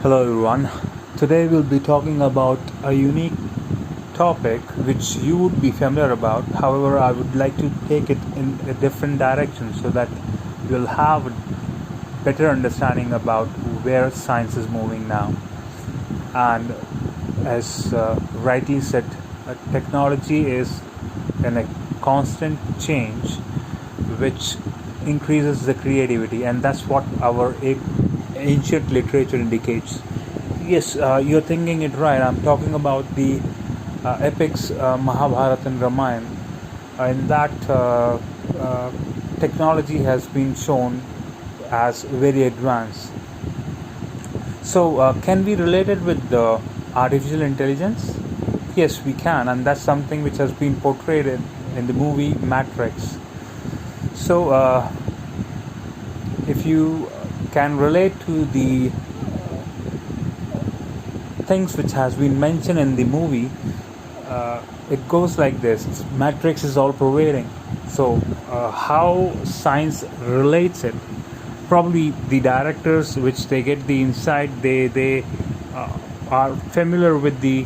Hello everyone. Today we'll be talking about a unique topic which you would be familiar about. However, I would like to take it in a different direction so that you'll have a better understanding about where science is moving now. And as rightly said, technology is in a constant change which increases the creativity, and that's what our ancient literature indicates. Yes, you're thinking it right. I'm talking about the epics Mahabharata and Ramayana. In that, technology has been shown as very advanced. So, can we relate it with the artificial intelligence? Yes, we can, and that's something which has been portrayed in the movie Matrix. So, if you can relate to the things which has been mentioned in the movie, it goes like this: Matrix is all pervading. So, how science relates it? Probably the directors, which they get the insight, they are familiar with the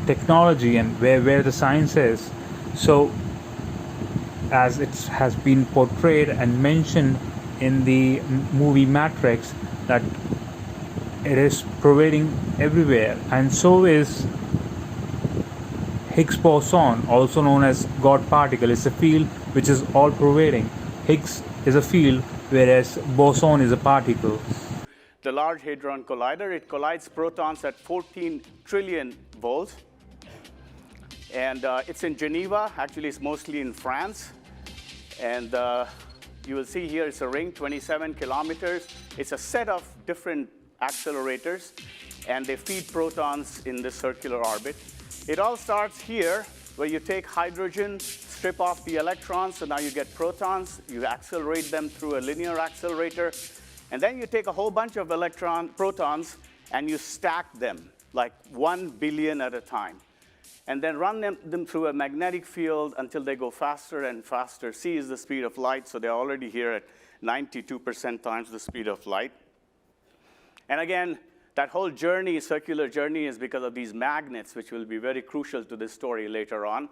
technology and where the science is. So, as it has been portrayed and mentioned in the movie Matrix, that it is pervading everywhere, and so is Higgs boson, also known as God particle, is a field which is all pervading. Higgs is a field, whereas boson is a particle. The Large Hadron Collider, it collides protons at 14 trillion volts. And it's in Geneva. Actually, it's mostly in France. And you will see here it's a ring, 27 kilometers. It's a set of different accelerators, and they feed protons in this circular orbit. It all starts here, where you take hydrogen, strip off the electrons, so now you get protons. You accelerate them through a linear accelerator. And then you take a whole bunch of protons, and you stack them, like 1 billion at a time. And then run them through a magnetic field until they go faster and faster. C is the speed of light, so they're already here at 92% times the speed of light. And again, that whole journey, circular journey, is because of these magnets, which will be very crucial to this story later on.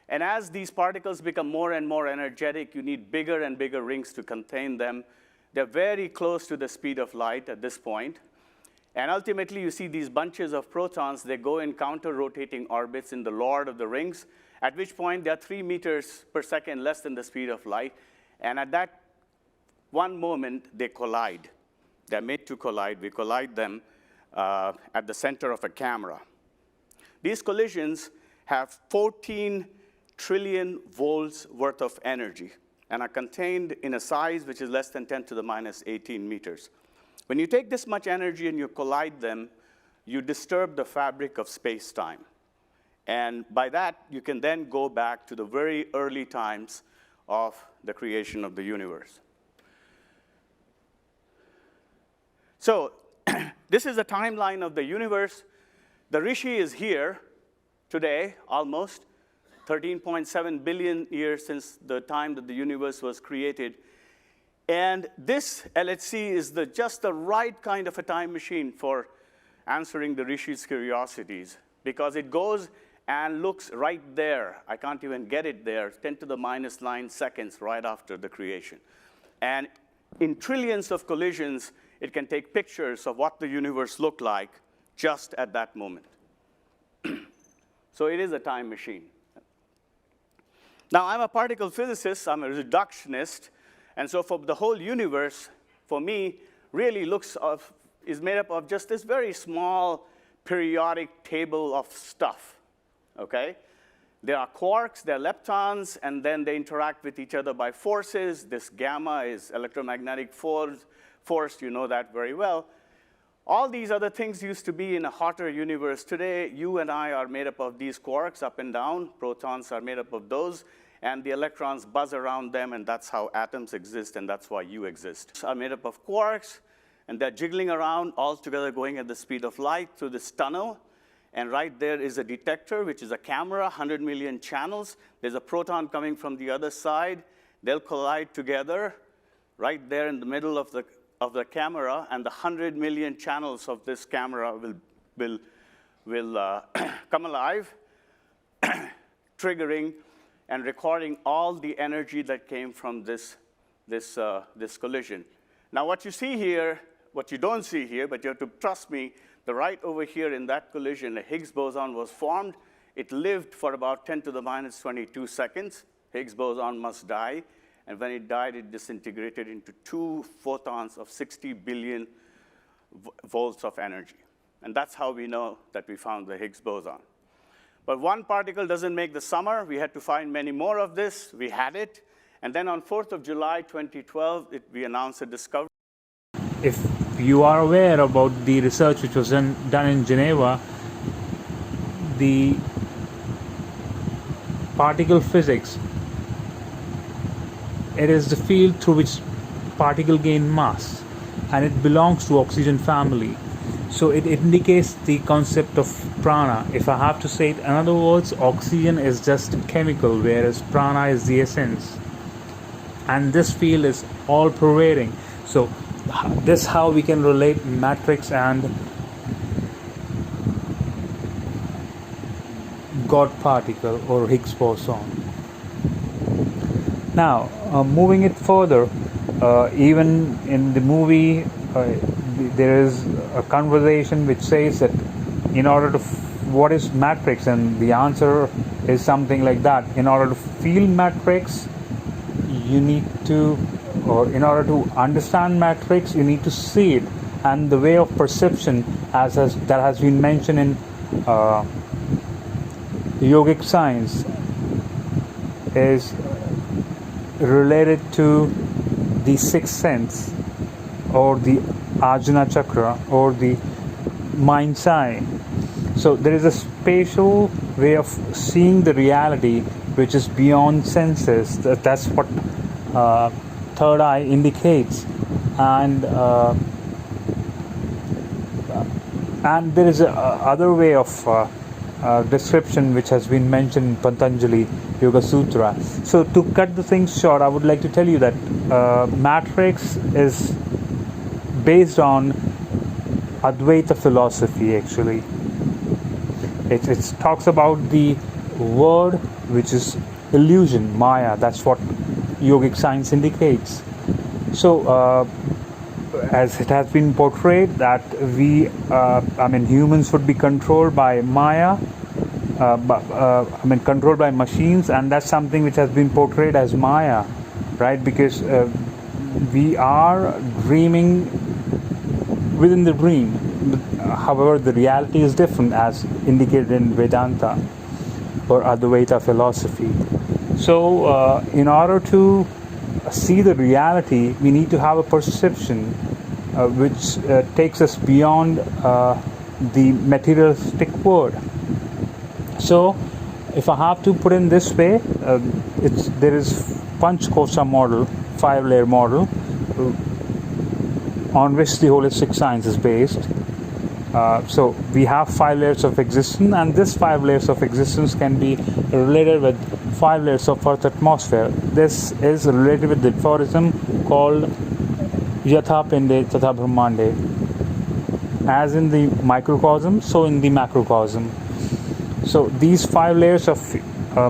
And as these particles become more and more energetic, you need bigger and bigger rings to contain them. They're very close to the speed of light at this point. And ultimately, you see these bunches of protons. They go in counter-rotating orbits in the Lord of the Rings, at which point they're 3 meters per second less than the speed of light. And at that one moment, they collide. They're made to collide. We collide them at the center of a camera. These collisions have 14 trillion volts worth of energy and are contained in a size which is less than 10 to the minus 18 meters. When you take this much energy and you collide them, you disturb the fabric of space-time. And by that, you can then go back to the very early times of the creation of the universe. So this is a timeline of the universe. The Rishi is here today, almost 13.7 billion years since the time that the universe was created. And this LHC is just the right kind of a time machine for answering the Rishi's curiosities, because it goes and looks right there. I can't even get it there, 10 to the minus 9 seconds right after the creation. And in trillions of collisions, it can take pictures of what the universe looked like just at that moment. So it is a time machine. Now, I'm a particle physicist. I'm a reductionist. And so for the whole universe, for me, really is made up of just this very small periodic table of stuff, okay? There are quarks, there are leptons, and then they interact with each other by forces. This gamma is electromagnetic force, you know that very well. All these other things used to be in a hotter universe. Today, you and I are made up of these quarks up and down. Protons are made up of those. And the electrons buzz around them, and that's how atoms exist, and that's why you exist. Are made up of quarks, and they're jiggling around all together, going at the speed of light through this tunnel. And right there is a detector, which is a camera, 100 million channels. There's a proton coming from the other side. They'll collide together right there in the middle of of the camera and the 100 million channels of this camera will come alive, triggering and recording all the energy that came from this collision. Now, what you see here, what you don't see here, but you have to trust me, the right over here in that collision, a Higgs boson was formed. It lived for about 10 to the minus 22 seconds. Higgs boson must die. And when it died, it disintegrated into 2 photons of 60 billion volts of energy. And that's how we know that we found the Higgs boson. But one particle doesn't make the summer. We had to find many more of this. We had it. And then on 4th of July, 2012, we announced a discovery. If you are aware about the research which was done in Geneva, the particle physics, it is the field through which particle gain mass, and it belongs to oxygen family. So it indicates the concept of prana. If I have to say it in other words, oxygen is just a chemical, whereas prana is the essence. And this field is all pervading. So this is how we can relate matrix and God particle or Higgs boson. Now, moving it further, even in the movie, there is a conversation which says that in order to what is matrix, and the answer is something like that. In order to feel matrix, you need to, or in order to understand matrix, you need to see it. And the way of perception, that has been mentioned in yogic science, is related to the sixth sense, or the Ajna chakra, or the mind's eye. So there is a spatial way of seeing the reality which is beyond senses. That's what third eye indicates. And there is a other way of description which has been mentioned in Patanjali Yoga Sutra. So to cut the things short, I would like to tell you that matrix is based on Advaita philosophy. Actually, it talks about the word which is illusion, Maya. That's what yogic science indicates. So as it has been portrayed that humans would be controlled by Maya, controlled by machines, and that's something which has been portrayed as Maya, right? Because we are dreaming within the dream. However, the reality is different, as indicated in Vedanta or Advaita philosophy. So, in order to see the reality, we need to have a perception which takes us beyond the materialistic world. So, if I have to put in this way, there is Panch Kosha model, 5-layer model, on which the holistic science is based. So we have 5 layers of existence, and this 5 layers of existence can be related with 5 layers of Earth atmosphere. This is related with the aphorism called Yatha Pinde Tatha Brahmande. As in the microcosm, so in the macrocosm. So these 5 layers of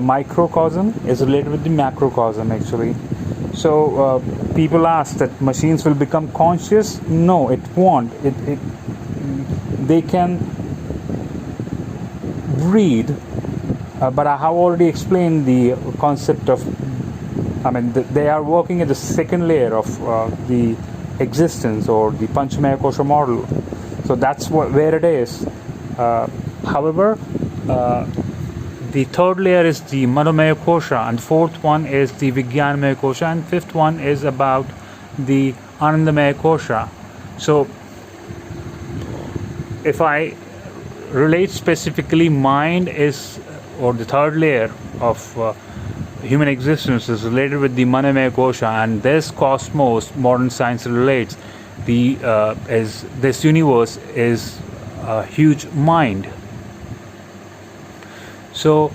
microcosm is related with the macrocosm actually. So people ask that machines will become conscious. No, it won't. They can breathe, but I have already explained the concept of, they are working at the second layer of the existence, or the Panchamaya Kosha model. So that's where it is. However, the third layer is the Manomaya Kosha, and fourth one is the Vijnanamaya Kosha, and fifth one is about the Anandamaya Kosha. So if I relate specifically, mind is, or the third layer of human existence is related with the Manomaya Kosha, and this cosmos, modern science relates, this universe is a huge mind. So,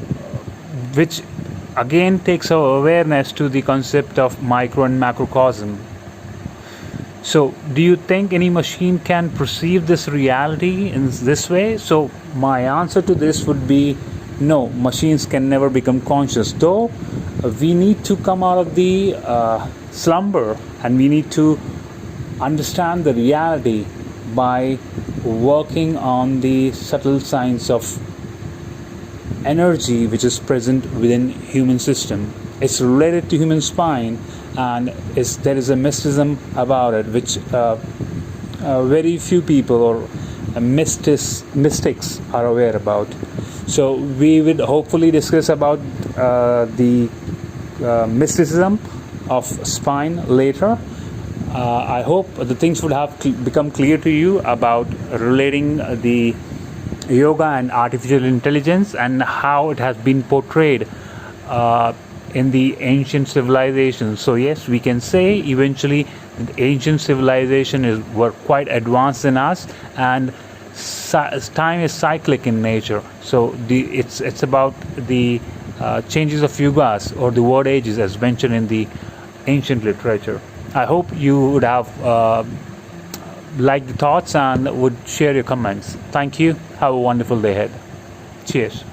which again takes our awareness to the concept of micro and macrocosm. So, do you think any machine can perceive this reality in this way? So, my answer to this would be no, machines can never become conscious. Though we need to come out of the slumber, and we need to understand the reality by working on the subtle signs of energy which is present within human system. It's related to human spine, and there is a mysticism about it which very few people or mystics are aware about. So we would hopefully discuss about the mysticism of spine later. I hope the things would have become clear to you about relating the yoga and artificial intelligence and how it has been portrayed in the ancient civilizations. So yes, we can say eventually the ancient civilization were quite advanced than us, and time is cyclic in nature. So it's about the changes of yugas or the world ages as mentioned in the ancient literature. I hope you would have liked the thoughts and would share your comments. Thank you. Have a wonderful day ahead. Cheers.